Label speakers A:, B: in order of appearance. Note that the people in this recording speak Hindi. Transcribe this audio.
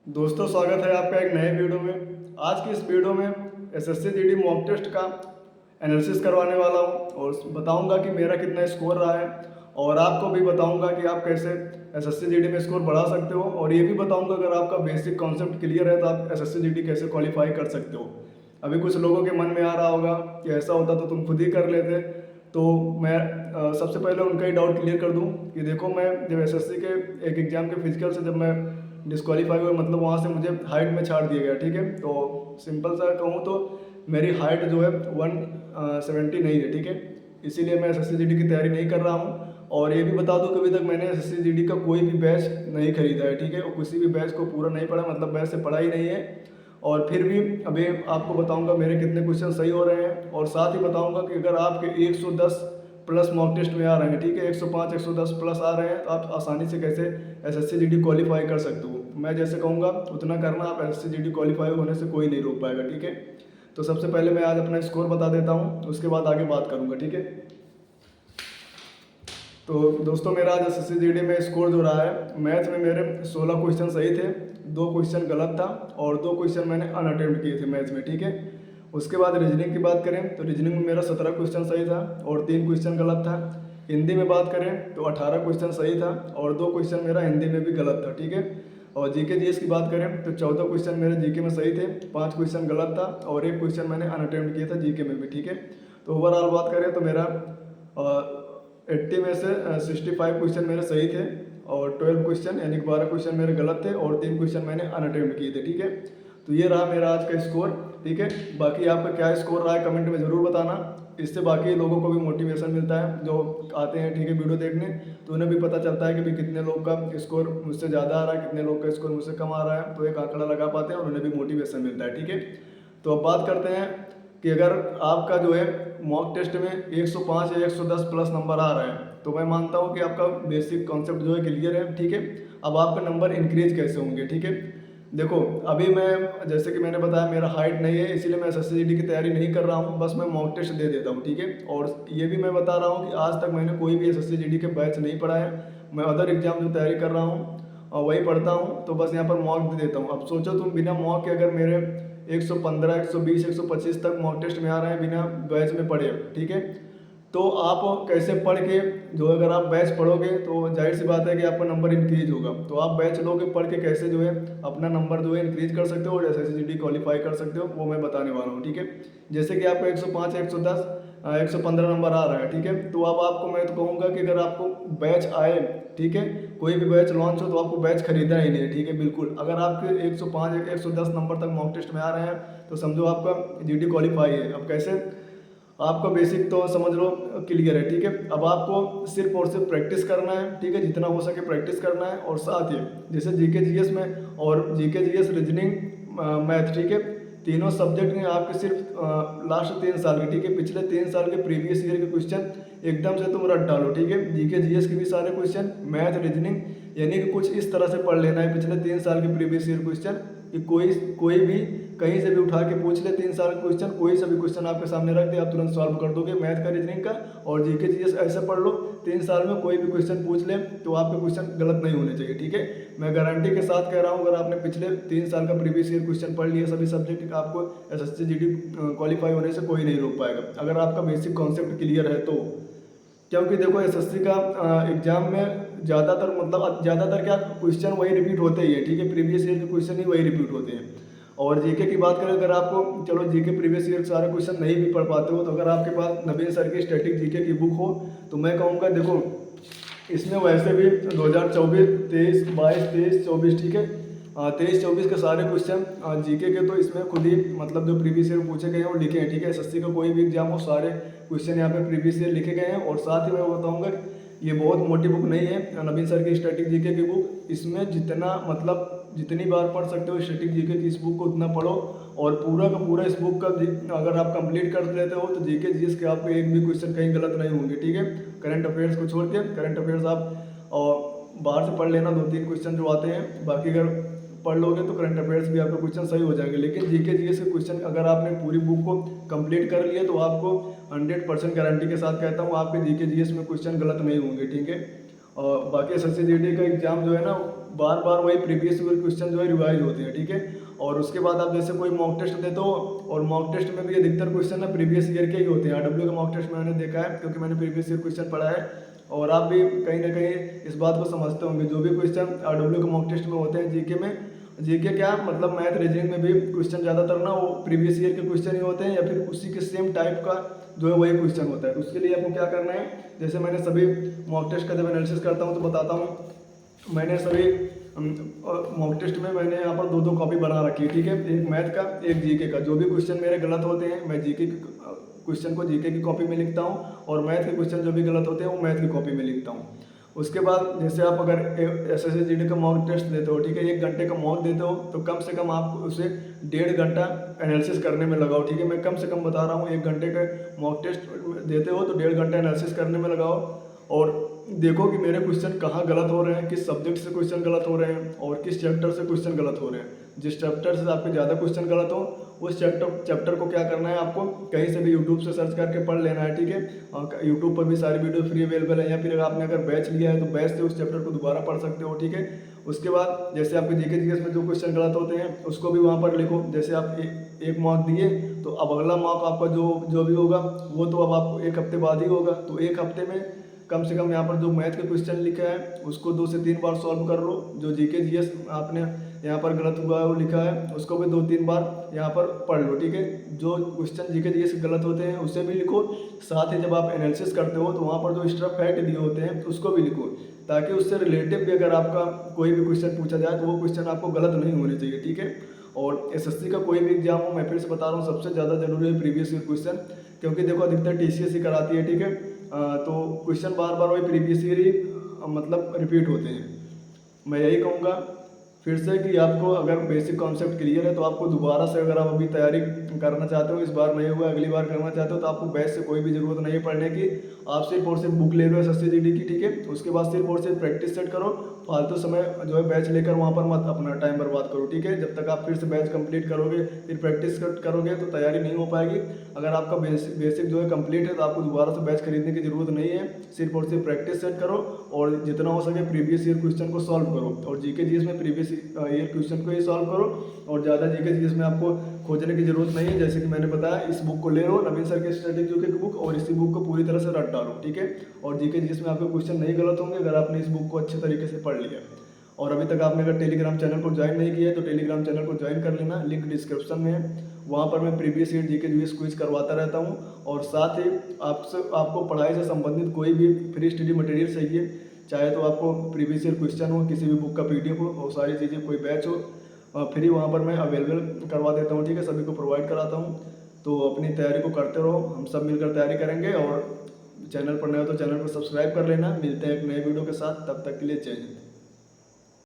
A: दोस्तों, स्वागत है आपका एक नए वीडियो में। आज की इस वीडियो में एसएससी जीडी मॉक टेस्ट का एनालिसिस करवाने वाला हूं और बताऊंगा कि मेरा कितना स्कोर रहा है, और आपको भी बताऊंगा कि आप कैसे एसएससी जीडी में स्कोर बढ़ा सकते हो, और ये भी बताऊंगा अगर आपका बेसिक कॉन्सेप्ट क्लियर है तो आप एसएससी जीडी कैसे क्वालिफाई कर सकते हो। अभी कुछ लोगों के मन में आ रहा होगा कि ऐसा होता तो तुम खुद ही कर लेते। तो मैं सबसे पहले उनका ही डाउट क्लियर कर दूं कि देखो, मैं जब एसएससी के एक एग्ज़ाम के फिजिकल से जब मैं डिस्क्वालीफाई हुआ, मतलब वहाँ से मुझे हाइट में छाड़ दिया गया, ठीक है। तो सिंपल सा कहूँ तो मेरी हाइट जो है 170 नहीं है, ठीक है। इसीलिए मैं एसएससी जीडी की तैयारी नहीं कर रहा हूँ। और ये भी बता दूं कि अभी तक मैंने एसएससी जीडी का कोई भी बैच नहीं खरीदा है, ठीक है, और किसी भी बैच को पूरा नहीं पढ़ा, मतलब बैच से पढ़ा ही नहीं है। और फिर भी अभी आपको बताऊंगा मेरे कितने क्वेश्चन सही हो रहे हैं, और साथ ही बताऊंगा कि अगर आपके 110 प्लस मॉक टेस्ट में आ रहे हैं, ठीक है, 105 110 प्लस आ रहे हैं, तो आप आसानी से कैसे एसएससी जीडी क्वालिफाई कर सकते हो। मैं जैसे कहूँगा उतना करना, आप एसएससी जीडी क्वालिफाई होने से कोई नहीं रोक पाएगा, ठीक है। तो सबसे पहले मैं आज अपना स्कोर बता देता हूँ, उसके बाद आगे बात करूँगा, ठीक है। तो दोस्तों, मेरा आज एसएससी जीडी में स्कोर जो रहा है, मैथ में मेरे 16 क्वेश्चन सही थे, 2 क्वेश्चन गलत था, और 2 क्वेश्चन मैंने अनअटेम्प्ट किए थे मैथ में, ठीक है। उसके बाद रीजनिंग की बात करें तो रीजनिंग में मेरा 17 क्वेश्चन सही था और 3 क्वेश्चन गलत था। हिंदी में बात करें तो 18 क्वेश्चन सही था और 2 क्वेश्चन मेरा हिंदी में भी गलत था, ठीक है। और जीके जीएस की बात करें तो 14 क्वेश्चन मेरे जीके में सही थे, 5 क्वेश्चन गलत था और 1 क्वेश्चन मैंने अनअटेम्प्ट किया था जीके में भी, ठीक है। तो ओवरऑल बात करें तो मेरा 80 में से 65 क्वेश्चन मेरे सही थे और 12 क्वेश्चन यानी कि 12 क्वेश्चन मेरे गलत थे और 3 क्वेश्चन मैंने अनअटेम्प्ट किए थे, ठीक है। तो ये रहा मेरा आज का स्कोर, ठीक है। बाकी आपका क्या स्कोर रहा है कमेंट में ज़रूर बताना, इससे बाकी लोगों को भी मोटिवेशन मिलता है जो आते हैं, ठीक है, वीडियो देखने। तो उन्हें भी पता चलता है कि भाई कितने लोग का स्कोर मुझसे ज़्यादा आ रहा है, कितने लोग का स्कोर मुझसे कम आ रहा है, तो एक आंकड़ा लगा पाते हैं और उन्हें भी मोटिवेशन मिलता है, ठीक है। तो अब बात करते हैं कि अगर आपका जो है मॉक टेस्ट में 105 या 110 प्लस नंबर आ रहा है, तो मैं मानता हूँ कि आपका बेसिक कॉन्सेप्ट जो है क्लियर है, ठीक है। अब आपके नंबर इंक्रीज कैसे होंगे, ठीक है। देखो, अभी मैं जैसे कि मैंने बताया मेरा हाइट नहीं है, इसीलिए मैं एसएससी जीडी की तैयारी नहीं कर रहा हूँ, बस मैं मॉक टेस्ट दे देता हूँ, ठीक है। और ये भी मैं बता रहा हूँ कि आज तक मैंने कोई भी एसएससी जीडी के बैच नहीं पढ़ा है, मैं अदर एग्जाम जो तैयारी कर रहा हूँ और वही पढ़ता हूँ, तो बस यहाँ पर मॉक दे देता हूँ। अब सोचो तुम बिना मॉक के अगर मेरे 115 120 125 तक मॉक टेस्ट में आ रहे हैं बिना बैच में पढ़े, ठीक है, तो आप कैसे पढ़ के, जो अगर आप बैच पढ़ोगे तो जाहिर सी बात है कि आपका नंबर इंक्रीज होगा, तो आप बैच लोगे पढ़ के कैसे जो है अपना नंबर जो है इंक्रीज कर सकते हो और एसएससी जीडी क्वालिफाई कर सकते हो, वो मैं बताने वाला हूँ, ठीक है। जैसे कि आपका 105 110 115 नंबर आ रहा है, ठीक है, तो अब आपको मैं तो कहूँगा कि अगर आपको बैच आए, ठीक है, कोई भी बैच लॉन्च हो तो आपको बैच खरीदना ही नहीं है, ठीक है, बिल्कुल। अगर आपके 105 110 नंबर तक मॉक टेस्ट में आ रहे हैं तो समझो आपका जीडी क्वालिफाई है। अब कैसे, आपका बेसिक तो समझ लो क्लियर है, ठीक है। अब आपको सिर्फ और सिर्फ प्रैक्टिस करना है, ठीक है, जितना हो सके प्रैक्टिस करना है, और साथ ही जैसे जीके जीएस में और जीके जीएस रीजनिंग मैथ, ठीक है, तीनों सब्जेक्ट में आपके सिर्फ लास्ट 3 साल के, ठीक है, पिछले 3 साल के प्रीवियस ईयर के क्वेश्चन एकदम से तुम रट डालो, ठीक है। जीके जीएस के भी सारे क्वेश्चन, मैथ रीजनिंग, यानी कि कुछ इस तरह से पढ़ लेना है पिछले 3 साल के प्रीवियस ईयर क्वेश्चन कि कोई भी कहीं से भी उठा के पूछ ले 3 साल का क्वेश्चन, कोई सा भी क्वेश्चन आपके सामने रख दे आप तुरंत सॉल्व कर दोगे, मैथ का रीजनिंग का। और जीके जीएस ऐसे पढ़ लो 3 साल में कोई भी क्वेश्चन पूछ ले तो आपके क्वेश्चन गलत नहीं होने चाहिए, ठीक है। मैं गारंटी के साथ कह रहा हूँ, अगर आपने पिछले 3 साल का प्रीवियस ईयर क्वेश्चन पढ़ लिया सभी सब्जेक्ट का, आपको एसएससी जीडी क्वालिफाई होने से कोई नहीं रोक पाएगा, अगर आपका बेसिक कॉन्सेप्ट क्लियर है तो। क्योंकि देखो, एसएससी का एग्जाम में ज़्यादातर, मतलब ज़्यादातर क्या, क्वेश्चन वही रिपीट होते ही है, ठीक है, प्रीवियस ईयर के क्वेश्चन ही वही रिपीट होते हैं। और जीके की बात करें, अगर आपको, चलो जीके प्रीवियस ईयर सारे क्वेश्चन नहीं भी पढ़ पाते हो, तो अगर आपके पास नवीन सर की स्टैटिक जीके की बुक हो तो मैं कहूँगा देखो, इसमें वैसे भी 2024 23 22 23 24, ठीक है, 23 24 के सारे क्वेश्चन जीके के तो इसमें खुद ही, मतलब जो प्रीवियस ईयर पूछे गए हैं वो लिखे हैं, ठीक है। एसएससी का कोई भी एग्जाम हो, सारे क्वेश्चन यहाँ पे प्रीवियस ईयर लिखे गए हैं। और साथ ही मैं बताऊँगा, ये बहुत मोटी बुक नहीं है, नवीन सर की स्टैटिक जीके की बुक, इसमें जितना, मतलब जितनी बार पढ़ सकते हो स्टैटिक जीके की इस बुक को उतना पढ़ो, और पूरा का पूरा इस बुक का अगर आप कंप्लीट कर लेते हो तो जीके जीएस के आपको एक भी क्वेश्चन कहीं गलत नहीं होंगे, ठीक है। करंट अफेयर्स को छोड़ के, करंट अफेयर्स आप और बाहर से पढ़ लेना 2-3 क्वेश्चन जो आते हैं, बाकी अगर पढ़ लोगे तो करंट अफेयर्स भी आपके क्वेश्चन सही हो जाएंगे। लेकिन जीके जीएस के क्वेश्चन अगर आपने पूरी बुक को कंप्लीट कर लिया तो आपको 100% गारंटी के साथ कहता हूँ आपके जीके जीएस में क्वेश्चन गलत नहीं होंगे, ठीक है। और बाकी एसएससी जीडी का एग्जाम जो है ना, बार बार वही प्रीवियस ईयर क्वेश्चन जो है रिवाइज होते हैं, ठीक है। और उसके बाद आप जैसे कोई मॉक टेस्ट देते हो, और मॉक टेस्ट में भी अधिकतर क्वेश्चन ना प्रीवियस ईयर के ही होते हैं। आरडब्ल्यू के मॉक टेस्ट में मैंने देखा है, क्योंकि मैंने प्रीवियस ईयर क्वेश्चन पढ़ा है, और आप भी कहीं ना कहीं इस बात को समझते होंगे। जो भी क्वेश्चन आरडब्ल्यू के मॉक टेस्ट में होते हैं जीके में, जीके क्या मतलब मैथ रीजनिंग में भी क्वेश्चन ज़्यादातर ना वो प्रीवियस ईयर के क्वेश्चन ही होते हैं, या फिर उसी के सेम टाइप का जो है वही क्वेश्चन होता है। उसके लिए आपको क्या करना है, जैसे मैंने सभी मॉक टेस्ट का जब एनालिसिस करता हूँ तो बताता हूँ। मैंने सभी मॉक टेस्ट में मैंने यहाँ पर दो दो कॉपी बना रखी है, ठीक है। एक मैथ का, एक जीके का। जो भी क्वेश्चन मेरे गलत होते हैं मैं जीके क्वेश्चन को जीके की कॉपी में लिखता हूँ, और मैथ के क्वेश्चन जो भी गलत होते हैं वो मैथ की कॉपी में लिखता हूँ। उसके बाद जैसे आप अगर एसएससी जीडी का मॉक टेस्ट देते हो, ठीक है, 1 घंटे का मॉक देते हो, तो कम से कम आप उसे 1.5 घंटा एनालिसिस करने में लगाओ, ठीक है। मैं कम से कम बता रहा हूँ, 1 घंटे का मॉक टेस्ट देते हो तो 1.5 घंटा एनालिसिस करने में लगाओ, और देखो कि मेरे क्वेश्चन कहाँ गलत हो रहे हैं, किस सब्जेक्ट से क्वेश्चन गलत हो रहे हैं, और किस चैप्टर से क्वेश्चन गलत हो रहे हैं। जिस चैप्टर से आपके ज़्यादा क्वेश्चन गलत हो, उस चैप्टर को क्या करना है, आपको कहीं से भी यूट्यूब से सर्च करके पढ़ लेना है, ठीक है। यूट्यूब पर भी सारी वीडियो फ्री अवेलेबल है, या फिर आपने अगर बैच लिया है तो बैच से उस चैप्टर को दोबारा पढ़ सकते हो, ठीक है। उसके बाद जैसे आपके जीके जीएस में जो क्वेश्चन गलत होते हैं उसको भी वहाँ पर लिखो। जैसे आप एक मॉक दिए, तो अब अगला मॉक आपका जो भी होगा वो तो अब आपको 1 हफ्ते बाद ही होगा। तो 1 हफ्ते में कम से कम यहाँ पर जो मैथ के क्वेश्चन लिखा है उसको 2 से 3 बार सॉल्व कर लो। जो जीके जीएस आपने यहाँ पर गलत हुआ है वो लिखा है उसको भी 2-3 बार यहाँ पर पढ़ लो, ठीक है। जो क्वेश्चन जीके जीएस गलत होते हैं उसे भी लिखो, साथ ही जब आप एनालिसिस करते हो तो वहाँ पर जो एक्स्ट्रा फैक्ट दिए होते हैं उसको भी लिखो, ताकि उससे रिलेटिव भी अगर आपका कोई भी क्वेश्चन पूछा जाए तो वो क्वेश्चन आपको गलत नहीं होने चाहिए, ठीक है। और एसएससी का कोई भी एग्जाम हो, मैं फिर से बता रहा हूँ, सबसे ज़्यादा जरूरी है प्रीवियस ईयर क्वेश्चन, क्योंकि देखो अधिकतर टीसीएस ही कराती है, ठीक है। तो क्वेश्चन बार बार वही प्रीवियस ईयर ही मतलब रिपीट होते हैं। मैं यही कहूँगा फिर से कि आपको अगर बेसिक कॉन्सेप्ट क्लियर है तो आपको दोबारा से, अगर आप अभी तैयारी करना चाहते हो, इस बार नहीं हुआ अगली बार करना चाहते हो, तो आपको बैच से कोई भी ज़रूरत नहीं है पढ़ने की। आप सिर्फ और सिर्फ बुक ले लो एसएससी जीडी की, ठीक है। उसके बाद सिर्फ और सिर्फ प्रैक्टिस सेट करो, फालतू समय जो है बैच लेकर वहाँ पर मत अपना टाइम बर्बाद करो, ठीक है। जब तक आप फिर से बैच कंप्लीट करोगे, फिर प्रैक्टिस करोगे तो तैयारी नहीं हो पाएगी। अगर आपका बेसिक जो है कंप्लीट है तो आपको दोबारा से बैच खरीदने की ज़रूरत नहीं है। सिर्फ और सिर्फ प्रैक्टिस सेट करो, और जितना हो सके प्रीवियस ईयर क्वेश्चन को सॉल्व करो, और जीके जीएस में प्रीवियस ईयर क्वेश्चन को ही सॉल्व करो, और ज़्यादा जीके जीएस में आपको खोजने की जरूरत नहीं है। जैसे कि मैंने बताया, इस बुक को ले लो, नवीन सर के स्टडी जीके की बुक, और इसी बुक को पूरी तरह से रट डालो, ठीक है। और जीके जीएस में आपके क्वेश्चन नहीं गलत होंगे अगर आपने इस बुक को अच्छे तरीके से पढ़ लिया। और अभी तक आपने अगर टेलीग्राम चैनल को ज्वाइन नहीं किया है तो टेलीग्राम चैनल को ज्वाइन कर लेना, लिंक डिस्क्रिप्शन में है। वहाँ पर मैं previous year GK GS quiz करवाता रहता हूँ, और साथ ही आपको पढ़ाई से संबंधित कोई भी फ्री स्टडी मटेरियल चाहिए, चाहे तो आपको प्रीवियस ईयर क्वेश्चन हो, किसी भी बुक का पीडीएफ हो, और सारी चीज़ें, कोई बैच हो, फ्री वहाँ पर मैं अवेलेबल करवा देता हूँ, ठीक है। सभी को प्रोवाइड कराता हूँ। तो अपनी तैयारी को करते रहो, हम सब मिलकर तैयारी करेंगे। और चैनल पर नए हो तो चैनल को सब्सक्राइब कर लेना। मिलते हैं एक नए वीडियो के साथ, तब तक के लिए जय हिंद।